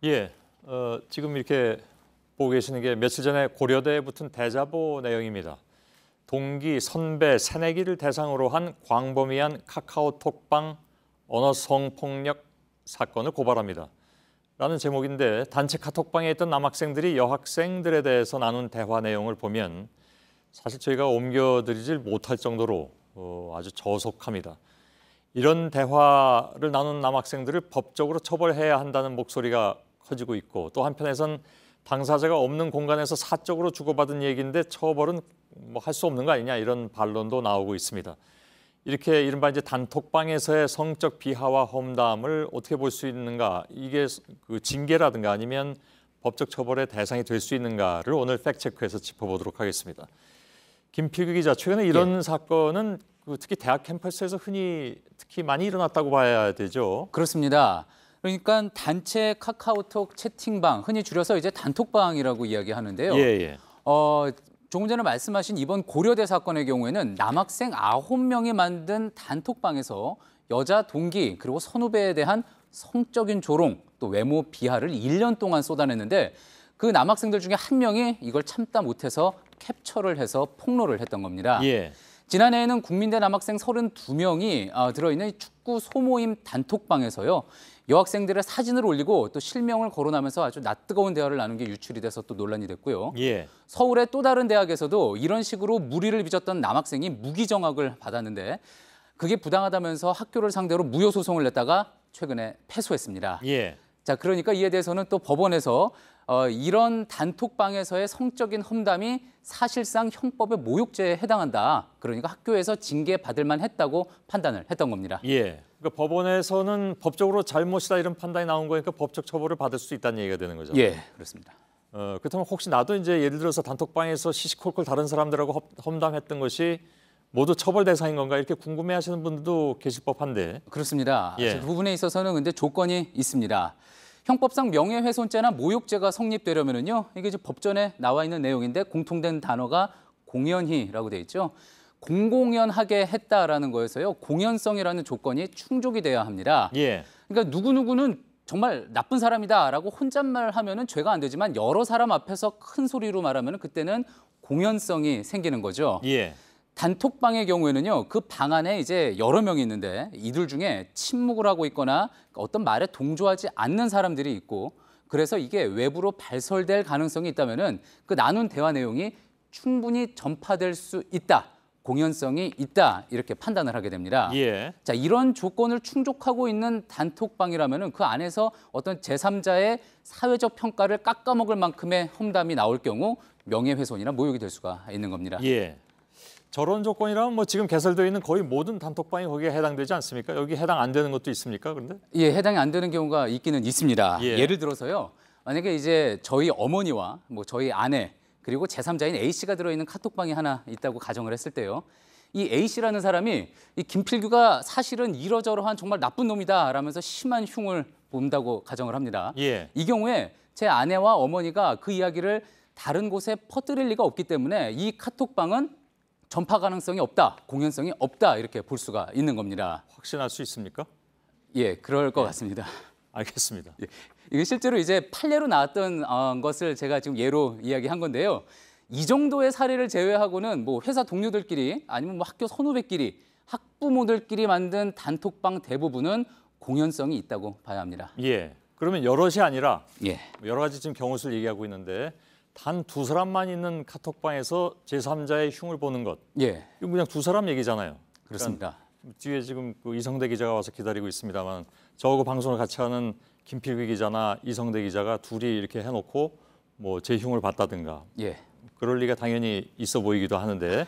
예, 지금 이렇게 보고 계시는 게 며칠 전에 고려대에 붙은 대자보 내용입니다. 동기, 선배, 새내기를 대상으로 한 광범위한 카카오톡방 언어 성폭력 사건을 고발합니다. 라는 제목인데 단체 카톡방에 있던 남학생들이 여학생들에 대해서 나눈 대화 내용을 보면 사실 저희가 옮겨드리질 못할 정도로 아주 저속합니다. 이런 대화를 나눈 남학생들을 법적으로 처벌해야 한다는 목소리가 커지고 있고 또 한편에선 당사자가 없는 공간에서 사적으로 주고받은 얘기인데 처벌은 뭐 할 수 없는 거 아니냐 이런 반론도 나오고 있습니다. 이렇게 이른바 이제 단톡방에서의 성적 비하와 험담을 어떻게 볼 수 있는가, 이게 그 징계라든가 아니면 법적 처벌의 대상이 될 수 있는가를 오늘 팩트체크에서 짚어보도록 하겠습니다. 김필규 기자, 최근에 이런 사건은 특히 대학 캠퍼스에서 특히 많이 일어났다고 봐야 되죠? 그렇습니다. 그러니까 단체 카카오톡 채팅방, 흔히 줄여서 이제 단톡방이라고 이야기하는데요. 예. 조금 전에 말씀하신 이번 고려대 사건의 경우에는 남학생 9명이 만든 단톡방에서 여자 동기 그리고 선후배에 대한 성적인 조롱 또 외모 비하를 1년 동안 쏟아냈는데 그 남학생들 중에 한 명이 이걸 참다 못해서 캡처를 해서 폭로를 했던 겁니다. 예. 지난해에는 국민대 남학생 32명이 들어있는 축구 소모임 단톡방에서요. 여학생들의 사진을 올리고 또 실명을 거론하면서 아주 낯뜨거운 대화를 나눈 게 유출이 돼서 또 논란이 됐고요. 예. 서울의 또 다른 대학에서도 이런 식으로 무리를 빚었던 남학생이 무기정학을 받았는데 그게 부당하다면서 학교를 상대로 무효 소송을 냈다가 최근에 패소했습니다. 예. 자, 그러니까 이에 대해서는 또 법원에서 이런 단톡방에서의 성적인 험담이 사실상 형법의 모욕죄에 해당한다. 그러니까 학교에서 징계받을 만했다고 판단을 했던 겁니다. 예. 그러니까 법원에서는 법적으로 잘못이다 이런 판단이 나온 거니까 법적 처벌을 받을 수 있다는 얘기가 되는 거죠. 예, 그렇습니다. 그렇다면 혹시 나도 이제 예를 들어서 단톡방에서 시시콜콜 다른 사람들하고 험담했던 것이 모두 처벌 대상인 건가 이렇게 궁금해하시는 분들도 계실 법한데. 그렇습니다. 예. 그 부분에 있어서는 근데 조건이 있습니다. 형법상 명예훼손죄나 모욕죄가 성립되려면은요, 이게 이제 법전에 나와 있는 내용인데 공통된 단어가 공연히라고 돼 있죠. 공공연하게 했다라는 거에서요, 공연성이라는 조건이 충족이 돼야 합니다. 예. 그러니까 누구누구는 정말 나쁜 사람이다라고 혼잣말 하면은 죄가 안 되지만 여러 사람 앞에서 큰 소리로 말하면은 그때는 공연성이 생기는 거죠. 예. 단톡방의 경우에는요, 그 방 안에 이제 여러 명이 있는데 이들 중에 침묵을 하고 있거나 어떤 말에 동조하지 않는 사람들이 있고 그래서 이게 외부로 발설될 가능성이 있다면은 그 나눈 대화 내용이 충분히 전파될 수 있다. 공연성이 있다. 이렇게 판단을 하게 됩니다. 예. 자, 이런 조건을 충족하고 있는 단톡방이라면은 그 안에서 어떤 제3자의 사회적 평가를 깎아먹을 만큼의 험담이 나올 경우 명예훼손이나 모욕이 될 수가 있는 겁니다. 예. 저런 조건이라면 뭐 지금 개설되어 있는 거의 모든 단톡방이 거기에 해당되지 않습니까? 여기 해당 안 되는 것도 있습니까? 그런데? 예, 해당이 안 되는 경우가 있기는 있습니다. 예. 예를 들어서요. 만약에 이제 저희 어머니와 뭐 저희 아내 그리고 제3자인 A씨가 들어있는 카톡방이 하나 있다고 가정을 했을 때요. 이 A씨라는 사람이 이 김필규가 사실은 이러저러한 정말 나쁜 놈이다 라면서 심한 흉을 본다고 가정을 합니다. 예. 이 경우에 제 아내와 어머니가 그 이야기를 다른 곳에 퍼뜨릴 리가 없기 때문에 이 카톡방은 전파 가능성이 없다, 공연성이 없다 이렇게 볼 수가 있는 겁니다. 확신할 수 있습니까? 예, 그럴 것 같습니다. 알겠습니다. 예, 이게 실제로 이제 판례로 나왔던 것을 제가 지금 예로 이야기한 건데요. 이 정도의 사례를 제외하고는 뭐 회사 동료들끼리 아니면 뭐 학교 선후배끼리 학부모들끼리 만든 단톡방 대부분은 공연성이 있다고 봐야 합니다. 예. 그러면 여럿이 아니라 예. 여러 가지 지금 경우 수를 얘기하고 있는데 단 두 사람만 있는 카톡방에서 제3자의 흉을 보는 것. 예. 이건 그냥 두 사람 얘기잖아요. 그렇습니다. 그러니까 뒤에 지금 그 이성대 기자가 와서 기다리고 있습니다만 저하고 방송을 같이 하는 김필규 기자나 이성대 기자가 둘이 이렇게 해놓고 뭐 제 흉을 봤다든가 예. 그럴 리가 당연히 있어 보이기도 하는데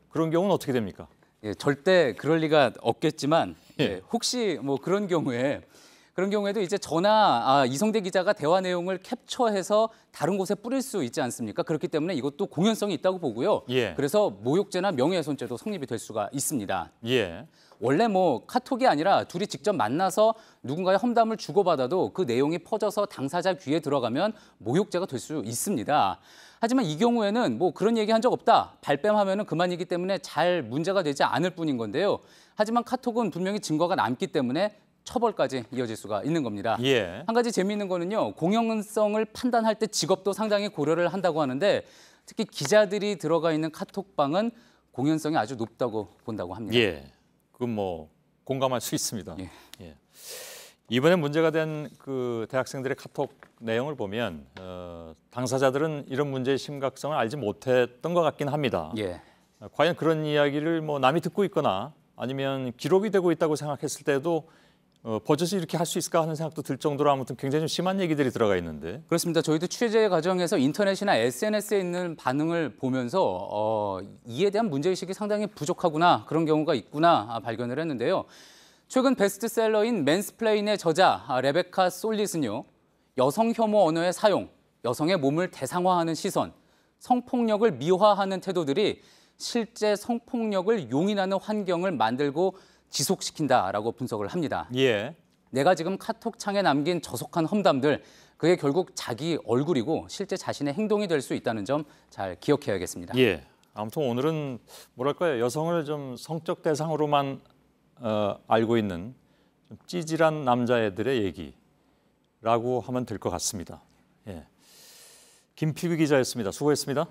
그런 경우는 어떻게 됩니까? 예, 절대 그럴 리가 없겠지만 예. 혹시 뭐 그런 경우에도 이제 저나 이성대 기자가 대화 내용을 캡처해서 다른 곳에 뿌릴 수 있지 않습니까? 그렇기 때문에 이것도 공연성이 있다고 보고요. 예. 그래서 모욕죄나 명예훼손죄도 성립이 될 수가 있습니다. 예. 원래 뭐 카톡이 아니라 둘이 직접 만나서 누군가의 험담을 주고받아도 그 내용이 퍼져서 당사자 귀에 들어가면 모욕죄가 될 수 있습니다. 하지만 이 경우에는 뭐 그런 얘기 한 적 없다. 발뺌하면은 그만이기 때문에 잘 문제가 되지 않을 뿐인 건데요. 하지만 카톡은 분명히 증거가 남기 때문에 처벌까지 이어질 수가 있는 겁니다. 예. 한 가지 재미있는 거는요. 공연성을 판단할 때 직업도 상당히 고려를 한다고 하는데 특히 기자들이 들어가 있는 카톡방은 공연성이 아주 높다고 본다고 합니다. 예. 그건 뭐 공감할 수 있습니다. 예. 예. 이번에 문제가 된 그 대학생들의 카톡 내용을 보면 당사자들은 이런 문제의 심각성을 알지 못했던 것 같긴 합니다. 예. 과연 그런 이야기를 뭐 남이 듣고 있거나 아니면 기록이 되고 있다고 생각했을 때도 버젓이 이렇게 할 수 있을까 하는 생각도 들 정도로 아무튼 굉장히 좀 심한 얘기들이 들어가 있는데. 그렇습니다. 저희도 취재 과정에서 인터넷이나 SNS에 있는 반응을 보면서 이에 대한 문제의식이 상당히 부족하구나, 그런 경우가 있구나 발견을 했는데요. 최근 베스트셀러인 맨스플레인의 저자 레베카 솔릿은요. 여성 혐오 언어의 사용, 여성의 몸을 대상화하는 시선, 성폭력을 미화하는 태도들이 실제 성폭력을 용인하는 환경을 만들고 지속시킨다라고 분석을 합니다. 예. 내가 지금 카톡창에 남긴 저속한 험담들, 그게 결국 자기 얼굴이고 실제 자신의 행동이 될 수 있다는 점 잘 기억해야겠습니다. 예. 아무튼 오늘은 뭐랄까요, 여성을 좀 성적 대상으로만 알고 있는 좀 찌질한 남자애들의 얘기라고 하면 될 것 같습니다. 예. 김필규 기자였습니다. 수고했습니다.